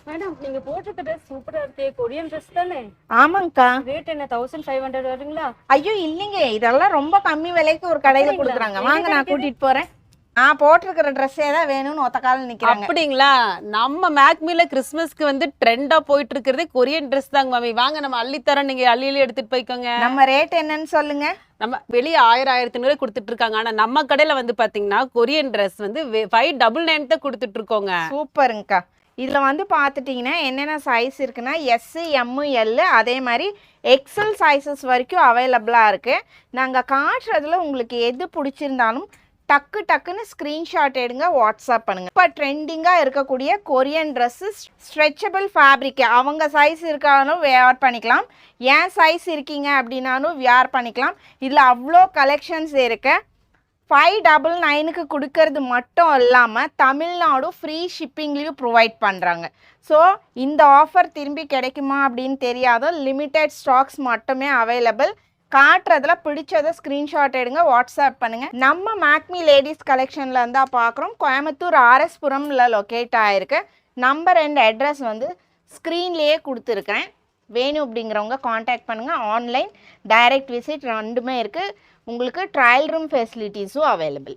Madam நீங்க போட்டிருக்க dress சூப்பரா இருக்கே. கொரியன் ட்ரெஸ் தானே? ஆமாங்கக்கா. ரேட் என்ன 1500 வருங்களா? ஐயோ இல்லைங்க, இதெல்லாம் ரொம்ப கம்மி விலைக்கு ஒரு கடையில அப்படிங்களா? கொடுக்குறாங்க. எங்க வாங்க நான் கிடைக்குது? கூட்டிட்டு போறேன். நான் போட்டிருக்கிற ட்ரெஸ்ஸே தான் வேணும்னு ஒத்த காலில் நிக்கிறாங்க. அப்படிங்களா? நம்ம மேக்மில கிறிஸ்மஸ்க்கு வந்து ட்ரெண்டா போயிட்டு இருக்கிறதே கொரியன் ட்ரெஸ் தாங்க மாமி. வாங்க நம்ம அள்ளித்தரோம், நீங்க அள்ளி எடுத்துட்டு போய்க்கோங்க. நம்ம ரேட் என்னன்னு சொல்லுங்க. நம்ம வெளியே 1000 கொடுத்துட்டு இருக்காங்க. ஆனா நம்ம கடையில வந்து பாத்தீங்கன்னா கொரியன் ட்ரெஸ் வந்து 599 தான் கொடுத்துட்டு இருக்கோங்க. சூப்பருங்கக்கா. இதில் வந்து பார்த்துட்டிங்கன்னா என்னென்ன சைஸ் இருக்குன்னா எஸ், எம், எல், அதே மாதிரி எக்ஸல் சைஸஸ் வரைக்கும் அவைலபிளாக இருக்குது. நாங்கள் காட்டுறதுல உங்களுக்கு எது பிடிச்சிருந்தாலும் டக்கு டக்குன்னு ஸ்க்ரீன்ஷாட் எடுங்க, வாட்ஸ்அப் பண்ணுங்கள். இப்போ ட்ரெண்டிங்காக இருக்கக்கூடிய கொரியன் ட்ரெஸ்ஸு ஸ்ட்ரெச்சபிள் ஃபேப்ரிக்கு அவங்க சைஸ் இருக்காலும் வேர் பண்ணிக்கலாம், ஏன் சைஸ் இருக்கீங்க அப்படின்னாலும் வேர் பண்ணிக்கலாம். இதில் அவ்வளோ கலெக்ஷன்ஸ் இருக்குது. 599க்கு கொடுக்கறது மட்டும் இல்லாமல் தமிழ்நாடு ஃப்ரீ ஷிப்பிங்லேயும் ப்ரொவைட் பண்ணுறாங்க. ஸோ இந்த ஆஃபர் திரும்பி கிடைக்குமா அப்படின்னு தெரியாத லிமிட்டெட் ஸ்டாக்ஸ் மட்டுமே அவைலபிள். காட்டுறதுல பிடிச்சதை ஸ்க்ரீன்ஷாட் எடுங்க, வாட்ஸ்அப் பண்ணுங்கள். நம்ம மேக்மி லேடிஸ் கலெக்ஷனில் இருந்தால் பார்க்குறோம். கோயம்புத்தூர் ஆர்எஸ்புரமில் லொக்கேட் ஆகிருக்கு. நம்பர் அண்ட் அட்ரஸ் வந்து ஸ்க்ரீன்லேயே கொடுத்துருக்கேன். வேணும் அப்படிங்கிறவங்க காண்டாக்ட் பண்ணுங்கள். ஆன்லைன் டைரக்ட் விசிட் ரெண்டுமே இருக்குது. உங்களுக்கு ட்ரையல் ரூம் ஃபெசிலிட்டிஸும் அவைலபிள்.